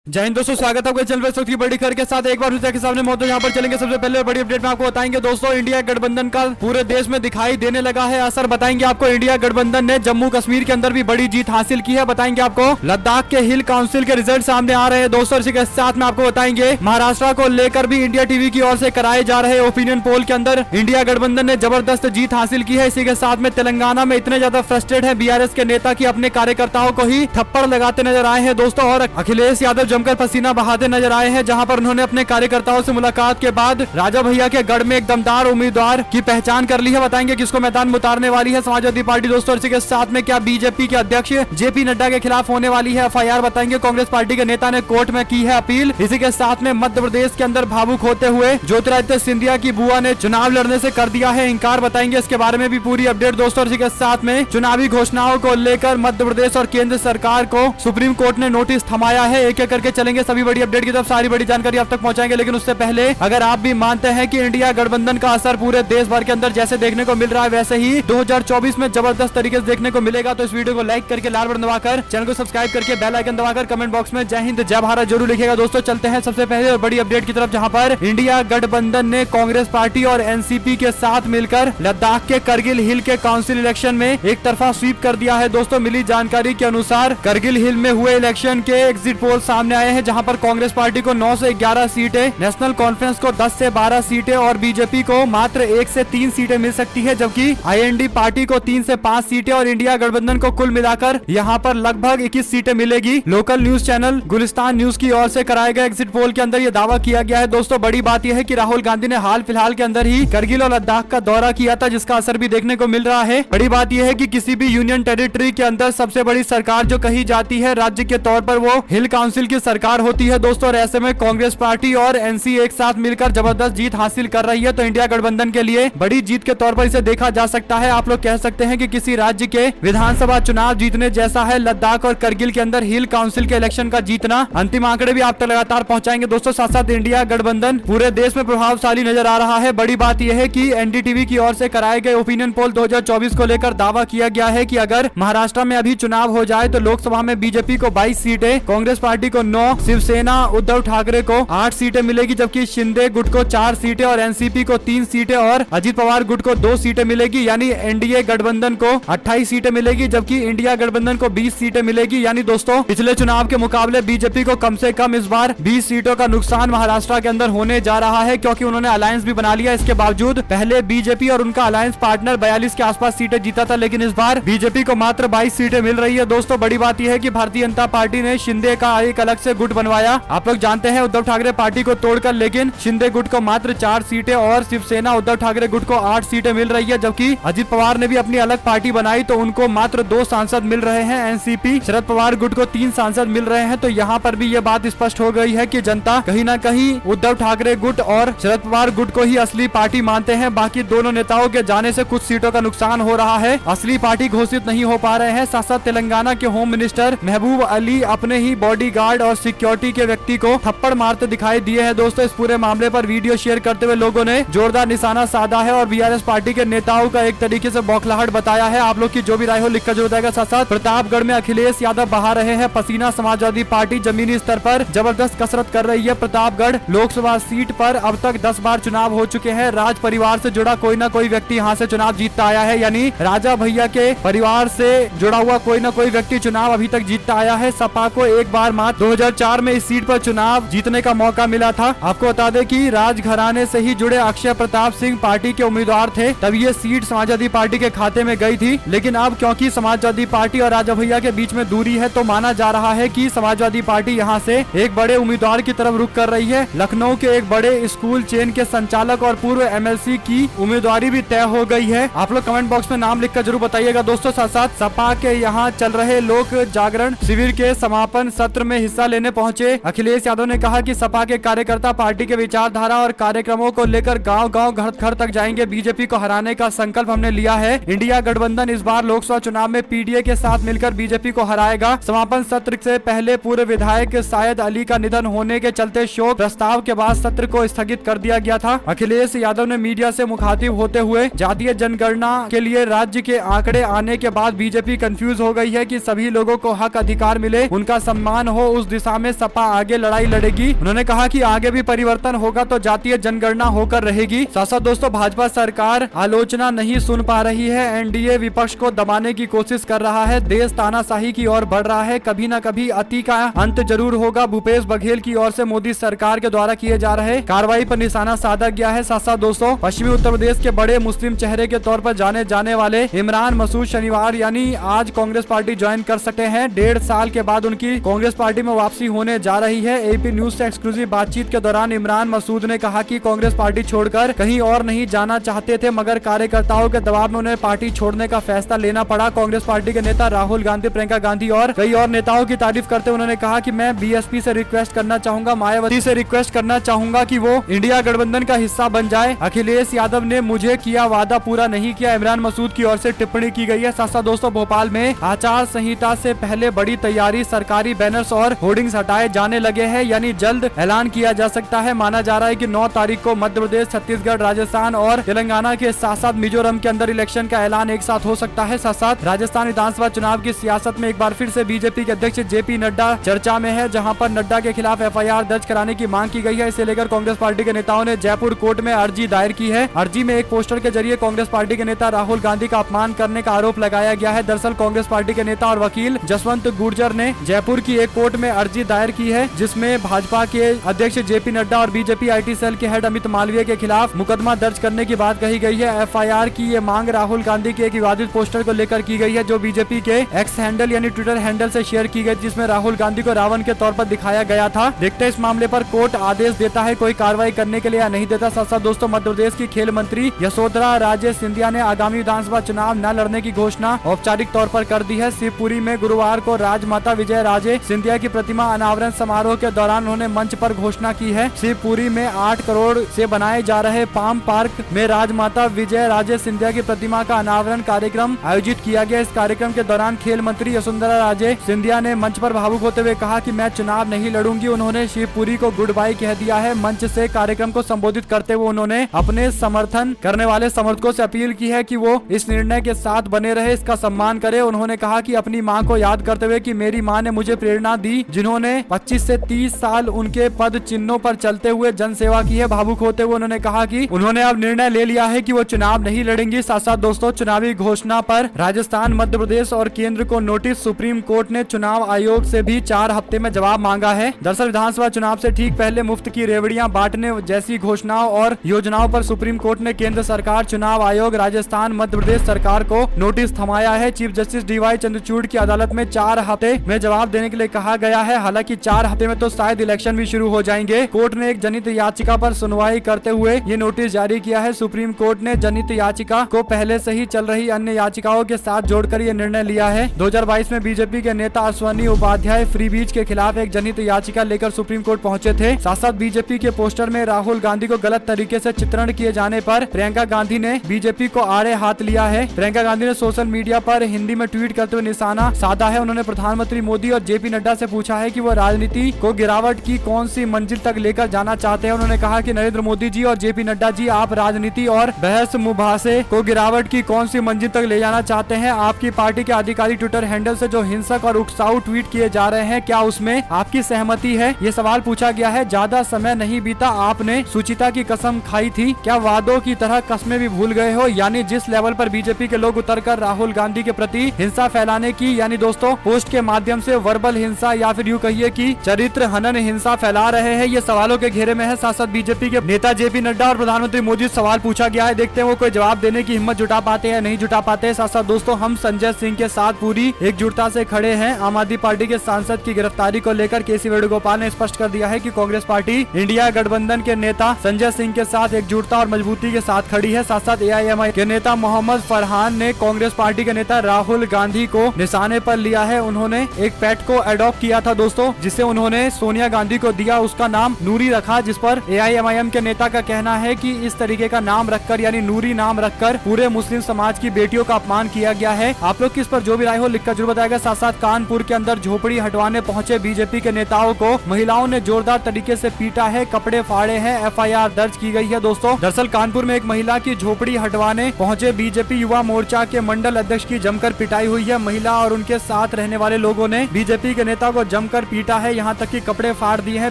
जय हिंद दोस्तों, स्वागत है आपके चैनल पर। की बड़ी खबर के साथ एक बार के सामने मौजूद यहाँ पर चलेंगे। सबसे पहले बड़ी अपडेट में आपको बताएंगे दोस्तों, इंडिया गठबंधन का पूरे देश में दिखाई देने लगा है असर। बताएंगे आपको इंडिया गठबंधन ने जम्मू कश्मीर के अंदर भी बड़ी जीत हासिल की है। बताएंगे आपको लद्दाख के हिल काउंसिल के रिजल्ट सामने आ रहे हैं दोस्तों। इसी के साथ में आपको बताएंगे महाराष्ट्र को लेकर भी इंडिया टीवी की ओर से कराए जा रहे ओपिनियन पोल के अंदर इंडिया गठबंधन ने जबरदस्त जीत हासिल की है। इसी के साथ में तेलंगाना में इतने ज्यादा फ्रस्ट्रेट है बीआरएस के नेता की अपने कार्यकर्ताओं को ही थप्पड़ लगाते नजर आए हैं दोस्तों। और अखिलेश यादव जमकर पसीना बहाते नजर आए हैं, जहां पर उन्होंने अपने कार्यकर्ताओं से मुलाकात के बाद राजा भैया के गढ़ में एक दमदार उम्मीदवार की पहचान कर ली है। बताएंगे किसको मैदान में उतारने वाली है समाजवादी पार्टी दोस्तों। इसी के साथ में क्या बीजेपी के अध्यक्ष जेपी नड्डा के खिलाफ होने वाली है एफआईआर। बताएंगे कांग्रेस पार्टी के नेता ने कोर्ट में की है अपील। इसी के साथ में मध्य प्रदेश के अंदर भावुक होते हुए ज्योतिरादित्य सिंधिया की बुआ ने चुनाव लड़ने से कर दिया है इंकार। बताएंगे इसके बारे में भी पूरी अपडेट दोस्तों। इसी के साथ में चुनावी घोषणाओं को लेकर मध्य प्रदेश और केंद्र सरकार को सुप्रीम कोर्ट ने नोटिस थमाया है। एक एक करके चलेंगे सभी बड़ी अपडेट की तरफ, सारी बड़ी जानकारी आप तक पहुंचाएंगे। लेकिन उससे पहले अगर आप भी मानते हैं कि इंडिया गठबंधन का असर पूरे देश भर के अंदर जैसे देखने को मिल रहा है वैसे ही 2024 में जबरदस्त तरीके से देखने को मिलेगा, तो इस वीडियो को लाइक करके लाल बटन दबाकर चैनल को सब्सक्राइब करके बेल आइकन दबाकर कमेंट बॉक्स में जय हिंद जय भारत जरूर लिखिएगा दोस्तों। चलते हैं सबसे पहले और बड़ी अपडेट की तरफ, जहां पर इंडिया गठबंधन ने कांग्रेस पार्टी और एनसीपी के साथ मिलकर लद्दाख के करगिल हिल के काउंसिल इलेक्शन में एक तरफा स्वीप कर दिया है दोस्तों। मिली जानकारी के अनुसार करगिल हिल में हुए इलेक्शन के एग्जिट पोल सामने आए हैं, जहां पर कांग्रेस पार्टी को 9 से 11 सीटें, नेशनल कॉन्फ्रेंस को 10 से 12 सीटें और बीजेपी को मात्र 1 से 3 सीटें मिल सकती है, जबकि आईएनडी पार्टी को 3 से 5 सीटें और इंडिया गठबंधन को कुल मिलाकर यहां पर लगभग 21 सीटें मिलेगी। Local news channel Gulistan news की ओर से कराए गए एग्जिट पोल के अंदर यह दावा किया गया है दोस्तों। बड़ी बात यह है कि राहुल गांधी ने हाल फिलहाल के अंदर ही करगिल और लद्दाख का दौरा किया था, जिसका असर भी देखने को मिल रहा है। बड़ी बात यह है कि किसी भी यूनियन टेरिटरी के अंदर सबसे बड़ी सरकार जो कही जाती है राज्य के तौर पर, वो हिल काउंसिल की सरकार होती है दोस्तों। और ऐसे में कांग्रेस पार्टी और एनसी एक साथ मिलकर जबरदस्त जीत हासिल कर रही है, तो इंडिया गठबंधन के लिए बड़ी जीत के तौर पर इसे देखा जा सकता है। आप लोग कह सकते हैं कि किसी राज्य के विधानसभा चुनाव जीतने जैसा है लद्दाख और करगिल के अंदर हिल काउंसिल के इलेक्शन का जीतना। अंतिम आंकड़े भी आप तक लगातार पहुंचाएंगे दोस्तों। साथ साथ इंडिया गठबंधन पूरे देश में प्रभावशाली नजर आ रहा है। बड़ी बात यह है कि एनडीटीवी की ओर से कराए गए ओपिनियन पोल 2024 को लेकर दावा किया गया है कि अगर महाराष्ट्र में अभी चुनाव हो जाए तो लोकसभा में बीजेपी को 22 सीटें, कांग्रेस पार्टी को 9, शिवसेना उद्धव ठाकरे को 8 सीटें मिलेगी, जबकि शिंदे गुट को 4 सीटें और एनसीपी को 3 सीटें और अजित पवार गुट को 2 सीटें मिलेगी। यानी एनडीए गठबंधन को 28 सीटें मिलेगी, जबकि इंडिया गठबंधन को 20 सीटें मिलेगी। यानी दोस्तों पिछले चुनाव के मुकाबले बीजेपी को कम से कम इस बार 20 सीटों का नुकसान महाराष्ट्र के अंदर होने जा रहा है, क्योंकि उन्होंने अलायंस भी बना लिया। इसके बावजूद पहले बीजेपी और उनका अलायंस पार्टनर 42 के आसपास सीटें जीता था, लेकिन इस बार बीजेपी को मात्र 22 सीटें मिल रही है दोस्तों। बड़ी बात यह है कि भारतीय जनता पार्टी ने शिंदे का एक अलग से गुट बनवाया। आप लोग जानते हैं उद्धव ठाकरे पार्टी को तोड़कर, लेकिन शिंदे गुट को मात्र 4 सीटें और शिवसेना उद्धव ठाकरे गुट को 8 सीटें मिल रही है, जबकि अजित पवार ने भी अपनी अलग पार्टी बनाई तो उनको मात्र 2 सांसद मिल रहे हैं। एनसीपी शरद पवार गुट को 3 सांसद मिल रहे हैं। तो यहाँ पर भी ये बात स्पष्ट हो गई है कि जनता कहीं ना कहीं उद्धव ठाकरे गुट और शरद पवार गुट को ही असली पार्टी मानते हैं। बाकी दोनों नेताओं के जाने से कुछ सीटों का नुकसान हो रहा है, असली पार्टी घोषित नहीं हो पा रहे हैं। साथ साथ तेलंगाना के होम मिनिस्टर महबूब अली अपने ही बॉडीगार्ड और सिक्योरिटी के व्यक्ति को थप्पड़ मारते दिखाई दिए हैं दोस्तों। इस पूरे मामले पर वीडियो शेयर करते हुए लोगों ने जोरदार निशाना साधा है और बीआरएस पार्टी के नेताओं का एक तरीके से बौखलाहट बताया है। आप लोग की जो भी राय हो लिखकर जरूर बताएगा। साथ साथ प्रतापगढ़ में अखिलेश यादव बहा रहे हैं पसीना। समाजवादी पार्टी जमीनी स्तर पर जबरदस्त कसरत कर रही है। प्रतापगढ़ लोकसभा सीट पर अब तक 10 बार चुनाव हो चुके हैं। राज परिवार से जुड़ा कोई ना कोई व्यक्ति यहाँ से चुनाव जीतता आया है, यानी राजा भैया के परिवार से जुड़ा हुआ कोई ना कोई व्यक्ति चुनाव अभी तक जीतता आया है। सपा को एक बार मात्र 2004 में इस सीट पर चुनाव जीतने का मौका मिला था। आपको बता दें कि राजघराने से ही जुड़े अक्षय प्रताप सिंह पार्टी के उम्मीदवार थे, तब ये सीट समाजवादी पार्टी के खाते में गई थी। लेकिन अब क्योंकि समाजवादी पार्टी और राजा भैया के बीच में दूरी है, तो माना जा रहा है कि समाजवादी पार्टी यहाँ से एक बड़े उम्मीदवार की तरफ रुख कर रही है। लखनऊ के एक बड़े स्कूल चेन के संचालक और पूर्व एमएलसी की उम्मीदवारी भी तय हो गई है। आप लोग कमेंट बॉक्स में नाम लिखकर जरूर बताइएगा दोस्तों। साथ साथ सपा के यहाँ चल रहे लोक जागरण शिविर के समापन सत्र में हिस्सा लेने पहुंचे अखिलेश यादव ने कहा कि सपा के कार्यकर्ता पार्टी के विचारधारा और कार्यक्रमों को लेकर गांव-गांव घर-घर तक जाएंगे। बीजेपी को हराने का संकल्प हमने लिया है। इंडिया गठबंधन इस बार लोकसभा चुनाव में पीडीए के साथ मिलकर बीजेपी को हराएगा। समापन सत्र से पहले पूर्व विधायक सायद अली का निधन होने के चलते शोक प्रस्ताव के बाद सत्र को स्थगित कर दिया गया था। अखिलेश यादव ने मीडिया से मुखातिब होते हुए जातीय जनगणना के लिए राज्य के आंकड़े आने के बाद बीजेपी कंफ्यूज हो गई है कि सभी लोगों को हक अधिकार मिले, उनका सम्मान हो, उस दिशा में सपा आगे लड़ाई लड़ेगी। उन्होंने कहा कि आगे भी परिवर्तन होगा तो जातीय जनगणना होकर रहेगी। साथ साथ दोस्तों भाजपा सरकार आलोचना नहीं सुन पा रही है, एनडीए विपक्ष को दबाने की कोशिश कर रहा है, देश तानाशाही की ओर बढ़ रहा है, कभी न कभी अति का अंत जरूर होगा। भूपेश बघेल की ओर से मोदी सरकार के द्वारा किए जा रहे कार्रवाई पर निशाना साधा गया है। साथ साथ दोस्तों पश्चिमी उत्तर प्रदेश के बड़े मुस्लिम चेहरे के तौर पर जाने जाने वाले इमरान मसूद शनिवार यानी आज कांग्रेस पार्टी ज्वाइन कर सकते हैं। 1.5 साल के बाद उनकी कांग्रेस पार्टी में वापसी होने जा रही है। एपी न्यूज से एक्सक्लूसिव बातचीत के दौरान इमरान मसूद ने कहा कि कांग्रेस पार्टी छोड़कर कहीं और नहीं जाना चाहते थे, मगर कार्यकर्ताओं के दबाव में उन्हें पार्टी छोड़ने का फैसला लेना पड़ा। कांग्रेस पार्टी के नेता राहुल गांधी, प्रियंका गांधी और कई और नेताओं की तारीफ करते उन्होंने कहा कि मैं बीएसपी से रिक्वेस्ट करना चाहूंगा, मायावती से रिक्वेस्ट करना चाहूंगा कि वो इंडिया गठबंधन का हिस्सा बन जाए। अखिलेश यादव ने मुझे किया वादा पूरा नहीं किया, इमरान मसूद की ओर से टिप्पणी की गई है। साथ साथ दोस्तों भोपाल में आचार संहिता से पहले बड़ी तैयारी, सरकारी बैनर्स और होर्डिंग्स हटाए जाने लगे हैं, यानी जल्द ऐलान किया जा सकता है। माना जा रहा है कि 9 तारीख को मध्य प्रदेश, छत्तीसगढ़, राजस्थान और तेलंगाना के साथ साथ मिजोरम के अंदर इलेक्शन का ऐलान एक साथ हो सकता है। साथ साथ राजस्थान विधानसभा चुनाव की सियासत में एक बार फिर से बीजेपी के अध्यक्ष जेपी नड्डा चर्चा में है, जहां पर नड्डा के खिलाफ एफआईआर दर्ज कराने की मांग की गई है। इसे लेकर कांग्रेस पार्टी के नेताओं ने जयपुर कोर्ट में अर्जी दायर की है। अर्जी में एक पोस्टर के जरिए कांग्रेस पार्टी के नेता राहुल गांधी का अपमान करने का आरोप लगाया गया है। दरअसल कांग्रेस पार्टी के नेता और वकील जसवंत गुर्जर ने जयपुर की एक कोर्ट में अर्जी दायर की है, जिसमें भाजपा के अध्यक्ष जेपी नड्डा और बीजेपी आईटी सेल के हेड अमित मालवीय के खिलाफ मुकदमा दर्ज करने की बात कही गई है। एफआईआर की ये मांग राहुल गांधी के एक विवादित पोस्टर को लेकर की गई है, जो बीजेपी के एक्स हैंडल यानी ट्विटर हैंडल से शेयर की गई, जिसमें राहुल गांधी को रावण के तौर पर दिखाया गया था। देखते हैं इस मामले पर कोर्ट आदेश देता है कोई कार्रवाई करने के लिए या नहीं देता। साथ साथ दोस्तों मध्य प्रदेश की खेल मंत्री यशोधरा राजे सिंधिया ने आगामी विधानसभा चुनाव न लड़ने की घोषणा औपचारिक तौर पर कर दी है। शिवपुरी में गुरुवार को राजमाता विजय राजे सिंधिया की प्रतिमा अनावरण समारोह के दौरान उन्होंने मंच पर घोषणा की है। शिवपुरी में 8 करोड़ से बनाए जा रहे पाम पार्क में राजमाता विजय राजे सिंधिया की प्रतिमा का अनावरण कार्यक्रम आयोजित किया गया। इस कार्यक्रम के दौरान खेल मंत्री यशोधरा राजे सिंधिया ने मंच पर भावुक होते हुए कहा कि मैं चुनाव नहीं लड़ूंगी। उन्होंने शिवपुरी को गुड बाय कह दिया है। मंच से कार्यक्रम को संबोधित करते हुए उन्होंने अपने समर्थन करने वाले समर्थकों से अपील की है कि वो इस निर्णय के साथ बने रहे, इसका सम्मान करे। उन्होंने कहा कि अपनी मां को याद करते हुए कि मेरी मां ने मुझे प्रेरणा दी, जिन्होंने 25 से 30 साल उनके पद चिन्हों पर चलते हुए जन सेवा की है। भावुक होते हुए उन्होंने कहा कि उन्होंने अब निर्णय ले लिया है कि वो चुनाव नहीं लड़ेंगी। साथ साथ दोस्तों चुनावी घोषणा पर राजस्थान, मध्य प्रदेश और केंद्र को नोटिस, सुप्रीम कोर्ट ने चुनाव आयोग से भी 4 हफ्ते में जवाब मांगा है। दरअसल विधानसभा चुनाव से ठीक पहले मुफ्त की रेवड़ियां बांटने जैसी घोषणाओं और योजनाओं पर सुप्रीम कोर्ट ने केंद्र सरकार, चुनाव आयोग, राजस्थान, मध्य प्रदेश सरकार को नोटिस थमाया है। चीफ जस्टिस डीवाई चंद्रचूड़ की अदालत में 4 हफ्ते में जवाब देने के लिए कहा गया है। हालांकि 4 हफ्ते में तो शायद इलेक्शन भी शुरू हो जाएंगे। कोर्ट ने एक जनहित याचिका पर सुनवाई करते हुए ये नोटिस जारी किया है। सुप्रीम कोर्ट ने जनहित याचिका को पहले से ही चल रही अन्य याचिकाओं के साथ जोड़कर ये निर्णय लिया है। 2022 में बीजेपी के नेता अश्वनी उपाध्याय फ्री बीच के खिलाफ एक जनहित याचिका लेकर सुप्रीम कोर्ट पहुंचे थे। साथ साथ बीजेपी के पोस्टर में राहुल गांधी को गलत तरीके से चित्रण किए जाने पर प्रियंका गांधी ने बीजेपी को आड़े हाथ लिया है। प्रियंका गांधी ने सोशल मीडिया पर हिंदी में ट्वीट करते हुए निशाना साधा है। उन्होंने प्रधानमंत्री मोदी और जेपी नड्डा से पूछा है कि वो राजनीति को गिरावट की कौन सी मंजिल तक लेकर जाना चाहते हैं। उन्होंने कहा कि नरेंद्र मोदी जी और जेपी नड्डा जी, आप राजनीति और बहस मुबासे को गिरावट की कौन सी मंजिल तक ले जाना चाहते हैं। आपकी पार्टी के आधिकारिक ट्विटर हैंडल से जो हिंसक और उकसाऊ ट्वीट किए जा रहे हैं, क्या उसमें आपकी सहमति है? ये सवाल पूछा गया है। ज्यादा समय नहीं बीता, आपने सुचिता की कसम खाई थी, क्या वादों की तरह कस्में भी भूल गए हो? यानी जिस लेवल पर बीजेपी के लोग उतरकर राहुल गांधी के प्रति हिंसा फैलाने की, यानी दोस्तों पोस्ट के माध्यम से वर्बल हिंसा या फिर यूं कहिए कि चरित्र हनन हिंसा फैला रहे हैं, ये सवालों के घेरे में है। साथ साथ बीजेपी के नेता जेपी नड्डा और प्रधानमंत्री मोदी से सवाल पूछा गया है। देखते हैं वो कोई जवाब देने की हिम्मत जुटा पाते हैं, नहीं जुटा पाते। साथ साथ दोस्तों हम संजय सिंह के साथ पूरी एकजुटता से खड़े हैं। आम आदमी पार्टी के सांसद की गिरफ्तारी को लेकर केसी वेणुगोपाल ने स्पष्ट कर दिया है कि कांग्रेस पार्टी इंडिया गठबंधन के नेता संजय सिंह के साथ एकजुटता और मजबूती के साथ खड़ी है। साथ साथ एआईएमआई के नेता मोहम्मद फरहान ने कांग्रेस पार्टी के नेता राहुल गांधी को निशाने पर लिया है। उन्होंने एक पेट को अडॉप्ट किया था दोस्तों, जिसे उन्होंने सोनिया गांधी को दिया, उसका नाम नूरी रखा, जिस पर एआईएमआईएम के नेता का कहना है कि इस तरीके का नाम रखकर यानी नूरी नाम रखकर पूरे मुस्लिम समाज की बेटियों का अपमान किया गया है। आप लोग किस पर जो भी राय हो लिखकर जरूर बताएगा। साथ साथ कानपुर के अंदर झोपड़ी हटवाने पहुंचे बीजेपी के नेताओं को महिलाओं ने जोरदार तरीके से पीटा है, कपड़े फाड़े हैं, एफआईआर दर्ज की गई है दोस्तों। दरअसल कानपुर में एक महिला की झोपड़ी हटवाने पहुंचे बीजेपी युवा मोर्चा के मंडल अध्यक्ष की जमकर पिटाई हुई है। महिला और उनके साथ रहने वाले लोगों ने बीजेपी के नेता को जमकर पीटा है, यहाँ तक कि कपड़े फाड़ दिए हैं।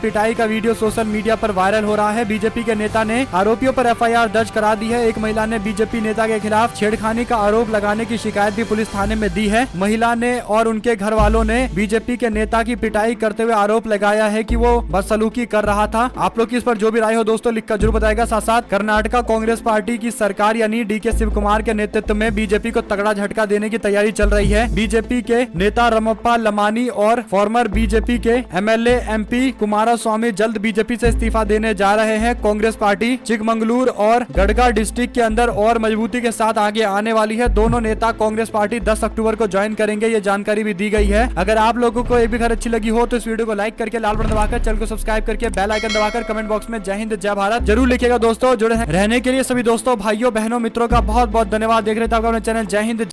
पिटाई का वीडियो सोशल मीडिया पर वायरल हो रहा है। बीजेपी के नेता ने आरोपियों पर एफआईआर दर्ज करा दी है। एक महिला ने बीजेपी नेता के खिलाफ छेड़खानी का आरोप लगाने की शिकायत भी पुलिस थाने में दी है। महिला ने और उनके घर वालों ने बीजेपी के नेता की पिटाई करते हुए आरोप लगाया है कि वो बदसलूकी कर रहा था। आप लोग की इस पर जो भी राय हो दोस्तों लिखकर जरूर बताएगा। साथ साथ कर्नाटका कांग्रेस पार्टी की सरकार यानी डीके शिव कुमार के नेतृत्व में बीजेपी को तगड़ा झटका देने की तैयारी चल रही है। बीजेपी के नेता रमप्पा लमानी और फॉर्मर बीजेपी के एमएलए एमपी कुमारस्वामी जल्द बीजेपी से इस्तीफा देने जा रहे हैं। कांग्रेस पार्टी चिकमंगलूर और गढ़गा डिस्ट्रिक्ट के अंदर और मजबूती के साथ आगे आने वाली है। दोनों नेता कांग्रेस पार्टी 10 अक्टूबर को ज्वाइन करेंगे, ये जानकारी भी दी गई है। अगर आप लोगों को ये भी खबर अच्छी लगी हो तो इस वीडियो को लाइक करके लाल बटन दबाकर चैनल को सब्सक्राइब करके बेल आइकन दबाकर कमेंट बॉक्स में जय हिंद जय भारत जरूर लिखिएगा। दोस्तों जुड़े रहने के लिए सभी दोस्तों भाइयों बहनों मित्रों का बहुत बहुत धन्यवाद। देख रहे थे आपका अपना चैनल जय हिंद।